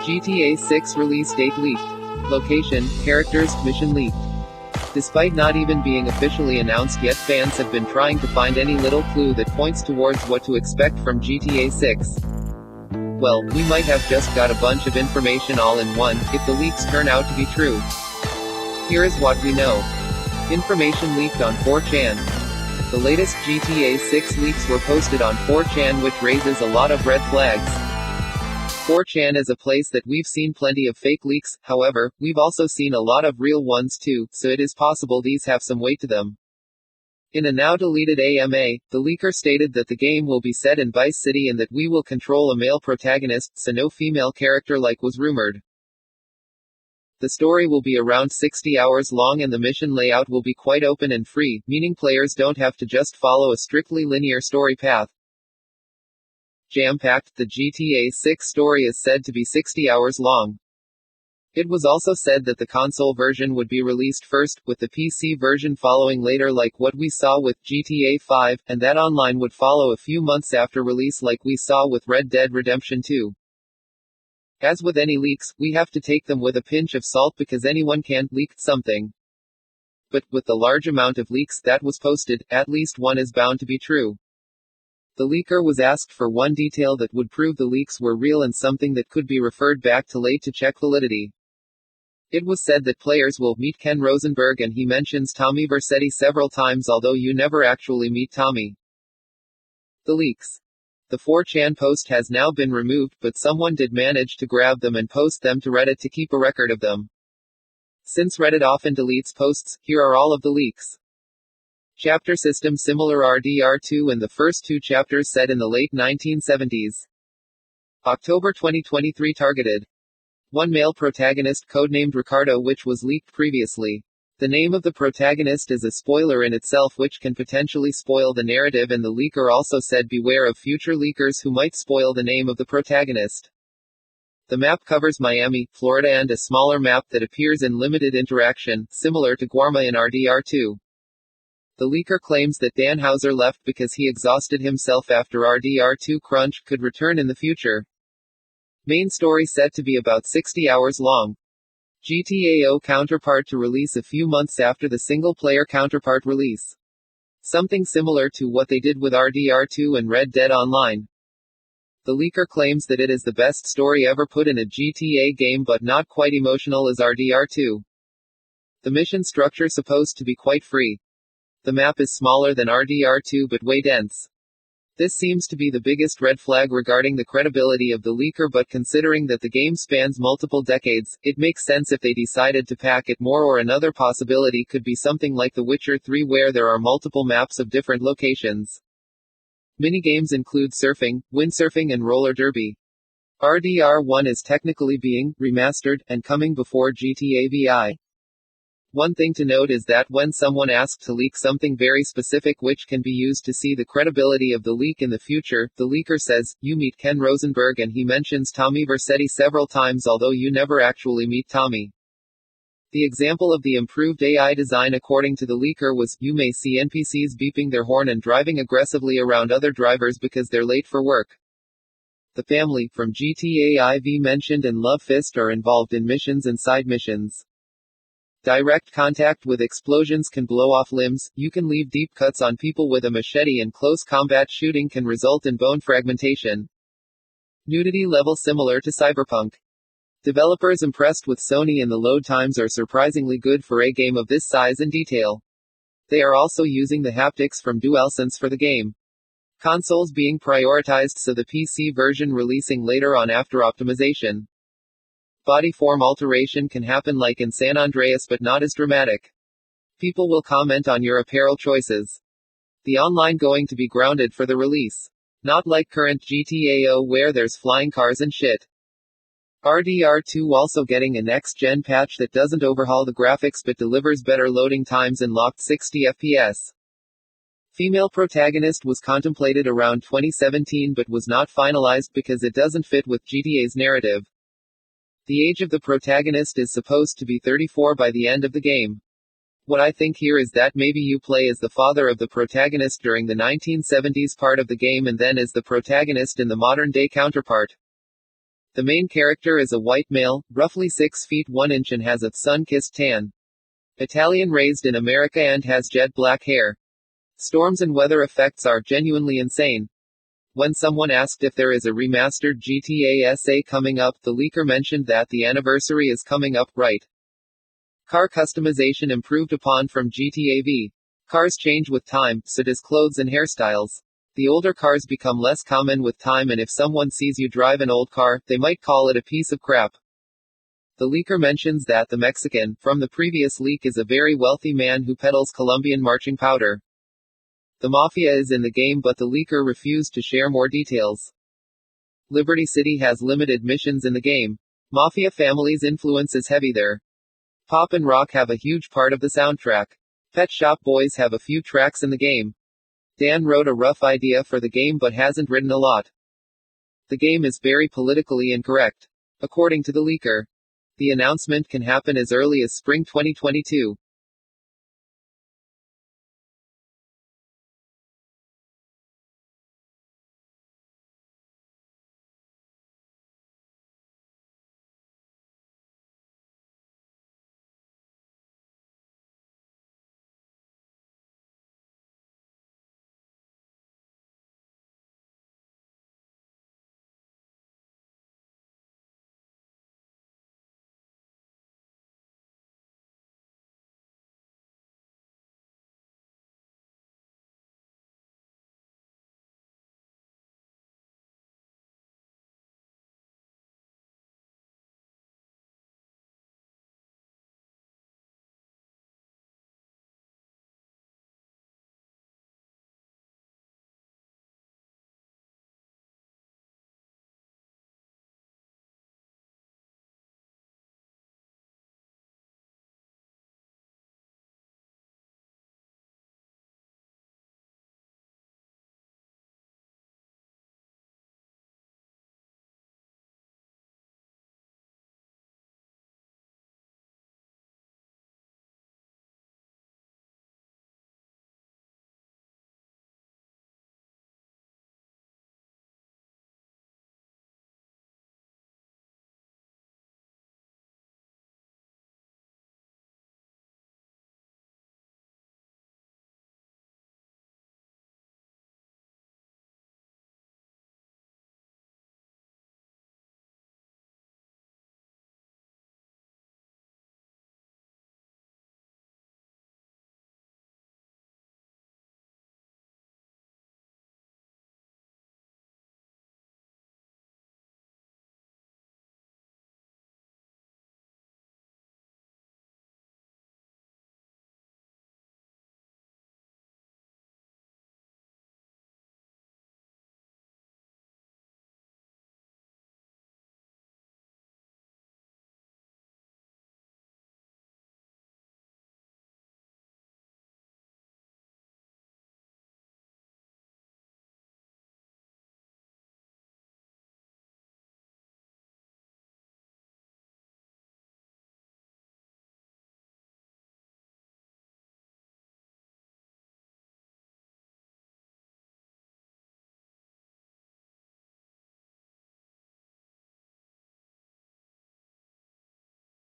GTA 6 release date leaked. Location, characters, mission leaked. Despite not even being officially announced yet, fans have been trying to find any little clue that points towards what to expect from GTA 6. Well, we might have just got a bunch of information all in one, if the leaks turn out to be true. Here is what we know. Information leaked on 4chan. The latest GTA 6 leaks were posted on 4chan, which raises a lot of red flags. 4chan is a place that we've seen plenty of fake leaks, however, we've also seen a lot of real ones too, so it is possible these have some weight to them. In a now deleted AMA, the leaker stated that the game will be set in Vice City and that we will control a male protagonist, so no female character like was rumored. The story will be around 60 hours long and the mission layout will be quite open and free, meaning players don't have to just follow a strictly linear story path. Jam-packed, the GTA 6 story is said to be 60 hours long. It was also said that the console version would be released first, with the PC version following later like what we saw with GTA 5, and that online would follow a few months after release like we saw with Red Dead Redemption 2. As with any leaks, we have to take them with a pinch of salt because anyone can leak something. But, with the large amount of leaks that was posted, at least one is bound to be true. The leaker was asked for one detail that would prove the leaks were real and something that could be referred back to late to check validity. It was said that players will meet Ken Rosenberg and he mentions Tommy Vercetti several times, although you never actually meet Tommy. The leaks. The 4chan post has now been removed, but someone did manage to grab them and post them to Reddit to keep a record of them. Since Reddit often deletes posts, here are all of the leaks. Chapter system similar RDR2 and the first two chapters set in the late 1970s. October 2023 targeted. One male protagonist codenamed Ricardo, which was leaked previously. The name of the protagonist is a spoiler in itself which can potentially spoil the narrative, and the leaker also said beware of future leakers who might spoil the name of the protagonist. The map covers Miami, Florida, and a smaller map that appears in limited interaction, similar to Guarma in RDR2. The leaker claims that Dan Houser left because he exhausted himself after RDR2 crunch, could return in the future. Main story set to be about 60 hours long. GTAO counterpart to release a few months after the single-player counterpart release. Something similar to what they did with RDR2 and Red Dead Online. The leaker claims that it is the best story ever put in a GTA game but not quite emotional as RDR2. The mission structure supposed to be quite free. The map is smaller than RDR2 but way dense. This seems to be the biggest red flag regarding the credibility of the leaker, but considering that the game spans multiple decades, it makes sense if they decided to pack it more, or another possibility could be something like The Witcher 3 where there are multiple maps of different locations. Minigames include surfing, windsurfing and roller derby. RDR1 is technically being remastered and coming before GTA VI. One thing to note is that when someone asks to leak something very specific which can be used to see the credibility of the leak in the future, the leaker says, you meet Ken Rosenberg and he mentions Tommy Vercetti several times, although you never actually meet Tommy. The example of the improved AI design according to the leaker was, you may see NPCs beeping their horn and driving aggressively around other drivers because they're late for work. The family, from GTA IV mentioned and Love Fist are involved in missions and side missions. Direct contact with explosions can blow off limbs, you can leave deep cuts on people with a machete, and close combat shooting can result in bone fragmentation. Nudity level similar to Cyberpunk. Developers impressed with Sony, and the load times are surprisingly good for a game of this size and detail. They are also using the haptics from DualSense for the game. Consoles being prioritized, so the PC version releasing later on after optimization. Body form alteration can happen like in San Andreas but not as dramatic. People will comment on your apparel choices. The online going to be grounded for the release. Not like current GTAO where there's flying cars and shit. RDR2 also getting a next-gen patch that doesn't overhaul the graphics but delivers better loading times and locked 60 FPS. Female protagonist was contemplated around 2017 but was not finalized because it doesn't fit with GTA's narrative. The age of the protagonist is supposed to be 34 by the end of the game. What I think here is that maybe you play as the father of the protagonist during the 1970s part of the game and then as the protagonist in the modern day counterpart. The main character is a white male, roughly 6 feet 1 inch and has a sun-kissed tan. Italian, raised in America and has jet black hair. Storms and weather effects are genuinely insane. When someone asked if there is a remastered GTA SA coming up, the leaker mentioned that the anniversary is coming up, right? Car customization improved upon from GTA V. Cars change with time, so does clothes and hairstyles. The older cars become less common with time, and if someone sees you drive an old car, they might call it a piece of crap. The leaker mentions that the Mexican, from the previous leak, is a very wealthy man who peddles Colombian marching powder. The Mafia is in the game, but the leaker refused to share more details. Liberty City has limited missions in the game. Mafia family's influence is heavy there. Pop and rock have a huge part of the soundtrack. Pet Shop Boys have a few tracks in the game. Dan wrote a rough idea for the game but hasn't written a lot. The game is very politically incorrect. According to the leaker, the announcement can happen as early as spring 2022.